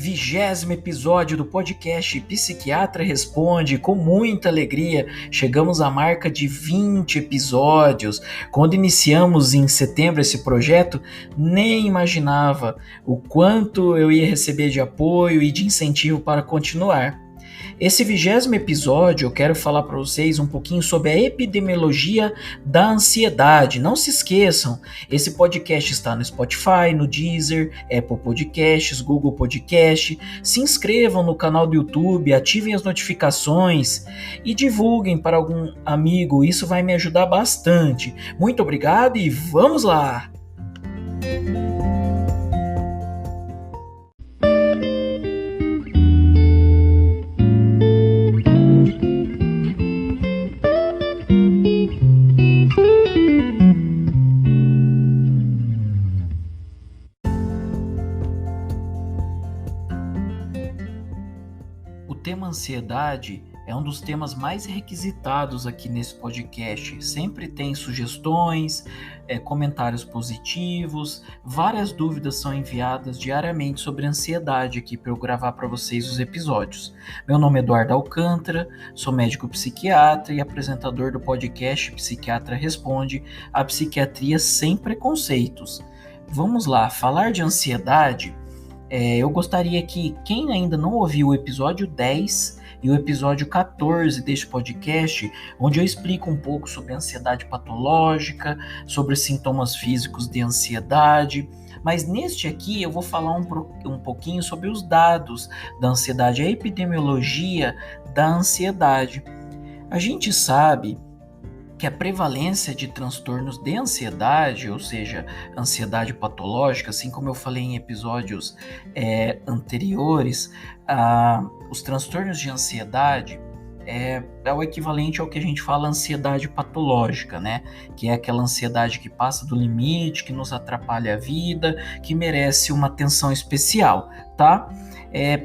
20º episódio do podcast Psiquiatra Responde. Com muita alegria, chegamos à marca de 20 episódios. Quando iniciamos em setembro esse projeto, nem imaginava o quanto eu ia receber de apoio e de incentivo para continuar. Esse 20º episódio eu quero falar para vocês um pouquinho sobre a epidemiologia da ansiedade. Não se esqueçam, esse podcast está no Spotify, no Deezer, Apple Podcasts, Google Podcast. Se inscrevam no canal do YouTube, ativem as notificações e divulguem para algum amigo, isso vai me ajudar bastante. Muito obrigado e vamos lá! O tema ansiedade é um dos temas mais requisitados aqui nesse podcast. Sempre tem sugestões, comentários positivos, várias dúvidas são enviadas diariamente sobre ansiedade aqui para eu gravar para vocês os episódios. Meu nome é Eduardo Alcântara, sou médico psiquiatra e apresentador do podcast Psiquiatra Responde, a psiquiatria sem preconceitos. Vamos lá, falar de ansiedade. Eu gostaria que quem ainda não ouviu o episódio 10 e o episódio 14 deste podcast, onde eu explico um pouco sobre ansiedade patológica, sobre os sintomas físicos de ansiedade, mas neste aqui eu vou falar um pouquinho sobre os dados da ansiedade, a epidemiologia da ansiedade. A gente sabe que a prevalência de transtornos de ansiedade, ou seja, ansiedade patológica, assim como eu falei em episódios anteriores, os transtornos de ansiedade é o equivalente ao que a gente fala ansiedade patológica, né? Que é aquela ansiedade que passa do limite, que nos atrapalha a vida, que merece uma atenção especial, tá?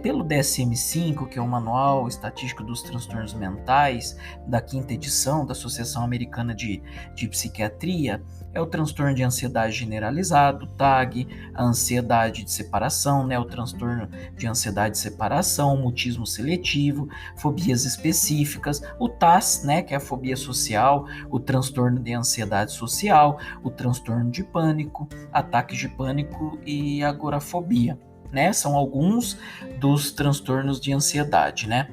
Pelo DSM-5, que é o Manual Estatístico dos Transtornos Mentais, da 5ª edição da Associação Americana de Psiquiatria, é o transtorno de ansiedade generalizado, TAG, a ansiedade de separação, né, o transtorno de ansiedade de separação, mutismo seletivo, fobias específicas, o TAS, né, que é a fobia social, o transtorno de ansiedade social, o transtorno de pânico, ataques de pânico e agorafobia. Né? São alguns dos transtornos de ansiedade, né?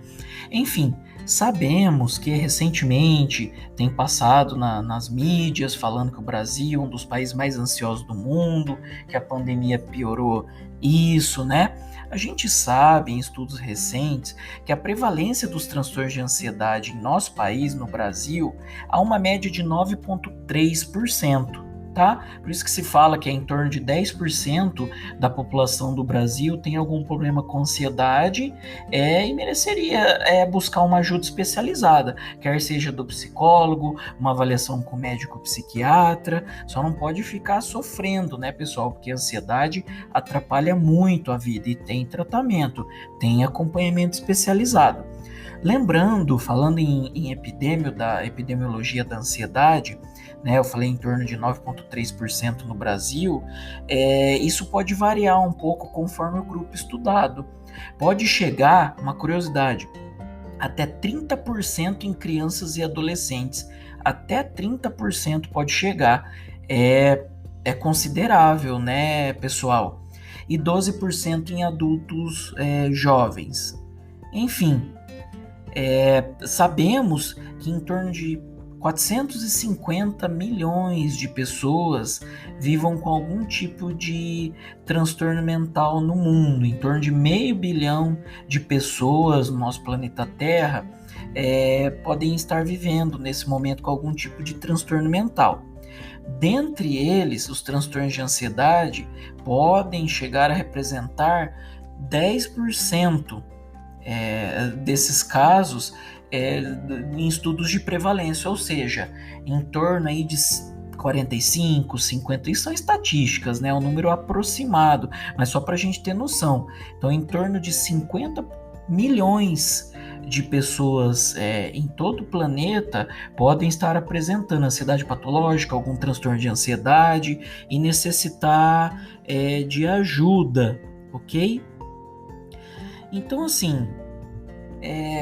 Enfim, sabemos que recentemente tem passado nas mídias falando que o Brasil é um dos países mais ansiosos do mundo, que a pandemia piorou isso, né? A gente sabe em estudos recentes que a prevalência dos transtornos de ansiedade em nosso país, no Brasil, há uma média de 9,3%. Tá? Por isso que se fala que em torno de 10% da população do Brasil tem algum problema com ansiedade e mereceria buscar uma ajuda especializada, quer seja do psicólogo, uma avaliação com médico psiquiatra, só não pode ficar sofrendo, né, pessoal? Porque a ansiedade atrapalha muito a vida e tem tratamento, tem acompanhamento especializado. Lembrando, falando em epidemiologia da ansiedade, né, eu falei em torno de 9,3% no Brasil, isso pode variar um pouco conforme o grupo estudado. Pode chegar, uma curiosidade, até 30% em crianças e adolescentes. Até 30% pode chegar. É considerável, né, pessoal? E 12% em adultos jovens. Enfim, sabemos que em torno de 450 milhões de pessoas vivam com algum tipo de transtorno mental no mundo. Em torno de 500 milhão de pessoas no nosso planeta Terra podem estar vivendo nesse momento com algum tipo de transtorno mental. Dentre eles, os transtornos de ansiedade podem chegar a representar 10% desses casos em estudos de prevalência, ou seja, em torno aí de 45, 50, isso são estatísticas, né? É um número aproximado, mas só para a gente ter noção. Então, em torno de 50 milhões de pessoas em todo o planeta podem estar apresentando ansiedade patológica, algum transtorno de ansiedade e necessitar de ajuda, ok? Então, assim,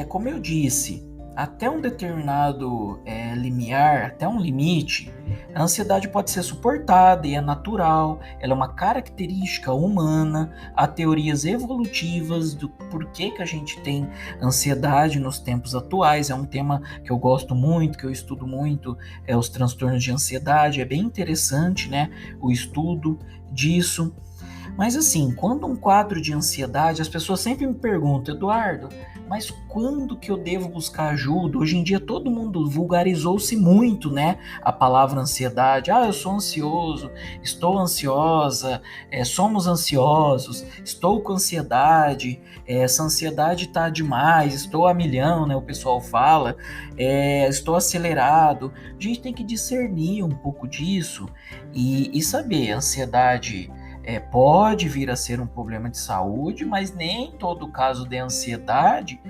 como eu disse, até um determinado limiar, até um limite, a ansiedade pode ser suportada e é natural, ela é uma característica humana, há teorias evolutivas do porquê que a gente tem ansiedade nos tempos atuais, é um tema que eu gosto muito, que eu estudo muito, os transtornos de ansiedade, é bem interessante, né, o estudo disso. Mas assim, quando um quadro de ansiedade, as pessoas sempre me perguntam, Eduardo, mas quando que eu devo buscar ajuda? Hoje em dia todo mundo vulgarizou-se muito, né? A palavra ansiedade. Ah, eu sou ansioso, estou ansiosa, somos ansiosos, estou com ansiedade, essa ansiedade tá demais, estou a milhão, né? O pessoal fala, estou acelerado. A gente tem que discernir um pouco disso e saber, a ansiedade pode vir a ser um problema de saúde, mas nem em todo caso de ansiedade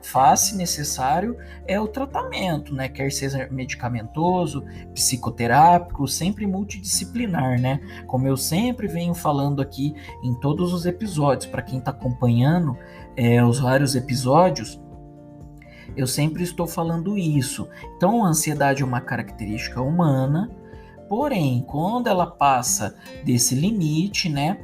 faz-se necessário o tratamento, né? Quer seja medicamentoso, psicoterápico, sempre multidisciplinar, né? Como eu sempre venho falando aqui em todos os episódios, para quem está acompanhando os vários episódios, eu sempre estou falando isso. Então, a ansiedade é uma característica humana. Porém, quando ela passa desse limite, né,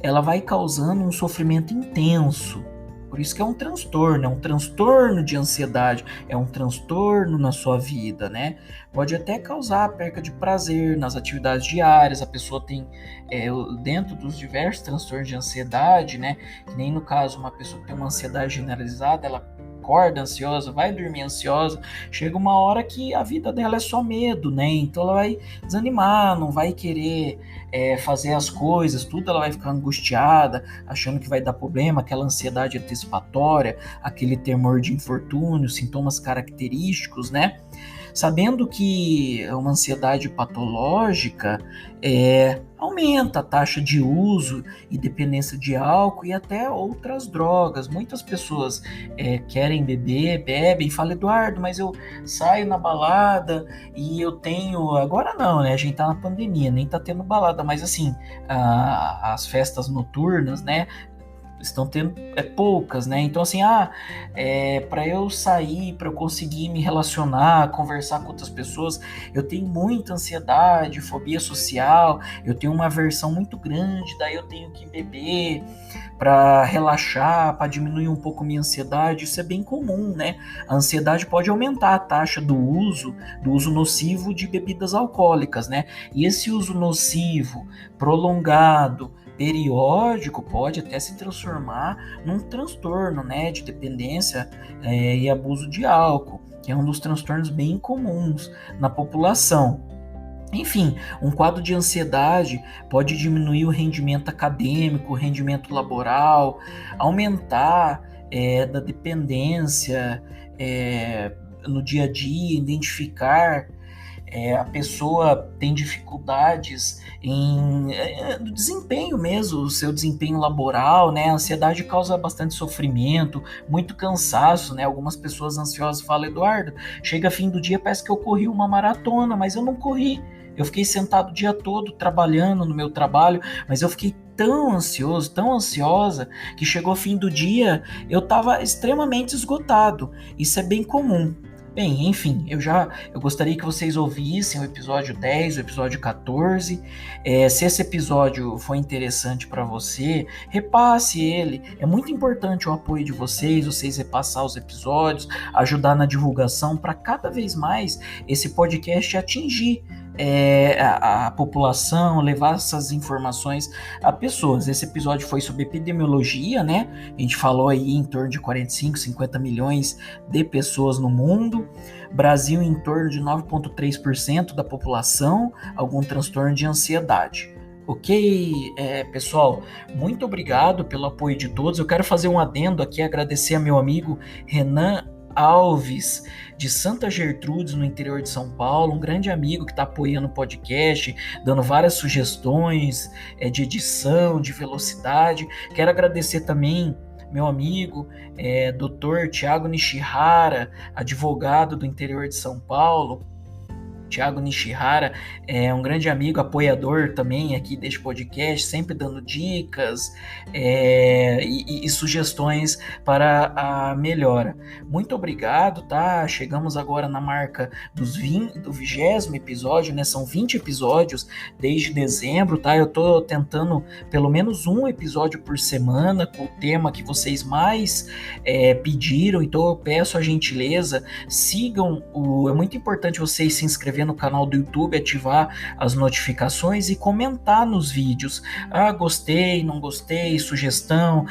ela vai causando um sofrimento intenso. Por isso que é um transtorno de ansiedade, é um transtorno na sua vida, né? Pode até causar perca de prazer nas atividades diárias, a pessoa tem, dentro dos diversos transtornos de ansiedade, né? Que nem no caso, uma pessoa que tem uma ansiedade generalizada, ela acorda ansiosa, vai dormir ansiosa, chega uma hora que a vida dela é só medo, né? Então ela vai desanimar, não vai querer fazer as coisas, tudo ela vai ficar angustiada, achando que vai dar problema, aquela ansiedade antecipatória, aquele temor de infortúnio, sintomas característicos, né? Sabendo que uma ansiedade patológica aumenta a taxa de uso e dependência de álcool e até outras drogas. Muitas pessoas querem beber, bebem, e falam, Eduardo, mas eu saio na balada e eu tenho... Agora não, né? A gente tá na pandemia, nem tá tendo balada, mas assim, as festas noturnas, né? Estão tendo poucas, né? Então, assim, para eu sair, para eu conseguir me relacionar, conversar com outras pessoas, eu tenho muita ansiedade, fobia social, eu tenho uma aversão muito grande, daí eu tenho que beber para relaxar, para diminuir um pouco minha ansiedade. Isso é bem comum, né? A ansiedade pode aumentar a taxa do uso nocivo de bebidas alcoólicas, né? E esse uso nocivo, prolongado, periódico, pode até se transformar num transtorno, né, de dependência e abuso de álcool, que é um dos transtornos bem comuns na população. Enfim, um quadro de ansiedade pode diminuir o rendimento acadêmico, o rendimento laboral, aumentar da dependência no dia a dia, identificar a pessoa tem dificuldades no desempenho mesmo, o seu desempenho laboral, né? A ansiedade causa bastante sofrimento, muito cansaço, né? Algumas pessoas ansiosas falam, Eduardo, chega fim do dia, parece que eu corri uma maratona, mas eu não corri. Eu fiquei sentado o dia todo trabalhando no meu trabalho, mas eu fiquei tão ansioso, tão ansiosa, que chegou o fim do dia, eu estava extremamente esgotado. Isso é bem comum. Bem, enfim, eu gostaria que vocês ouvissem o episódio 10, o episódio 14. Se esse episódio foi interessante para você, repasse ele. É muito importante o apoio de vocês repassar os episódios, ajudar na divulgação para cada vez mais esse podcast atingir a população, levar essas informações a pessoas. Esse episódio foi sobre epidemiologia, né? A gente falou aí em torno de 45, 50 milhões de pessoas no mundo. Brasil em torno de 9,3% da população, algum transtorno de ansiedade. Ok, pessoal, muito obrigado pelo apoio de todos. Eu quero fazer um adendo aqui, agradecer a meu amigo Renan Alves, de Santa Gertrudes, no interior de São Paulo, um grande amigo que está apoiando o podcast, dando várias sugestões de edição, de velocidade. Quero agradecer também meu amigo, Dr. Tiago Nishihara, advogado do interior de São Paulo, Thiago Nishihara é um grande amigo, apoiador também aqui deste podcast, sempre dando dicas e sugestões para a melhora. Muito obrigado, tá? Chegamos agora na marca do 20º episódio, né? São 20 episódios desde dezembro, tá? Eu tô tentando pelo menos um episódio por semana com o tema que vocês mais pediram, então eu peço a gentileza, sigam é muito importante vocês se inscrever no canal do YouTube, ativar as notificações e comentar nos vídeos. Gostei, não gostei, sugestão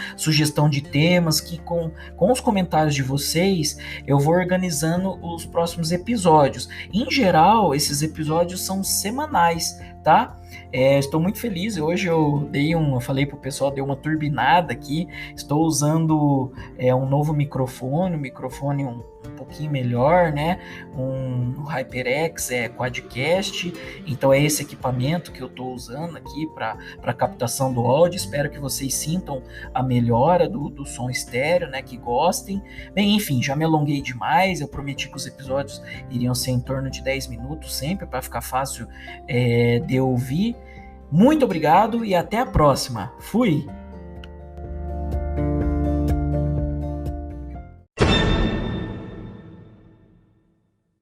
de temas, que com os comentários de vocês eu vou organizando os próximos episódios. Em geral, esses episódios são semanais, tá? Estou muito feliz. Hoje eu falei pro pessoal, dei uma turbinada aqui. Estou usando um novo microfone, um pouquinho melhor, né? Um HyperX Quadcast. Então é esse equipamento que eu estou usando aqui para captação do áudio. Espero que vocês sintam a melhora do som estéreo, né? Que gostem. Bem, enfim, já me alonguei demais. Eu prometi que os episódios iriam ser em torno de 10 minutos sempre, para ficar fácil de ouvir. Muito obrigado e até a próxima. Fui!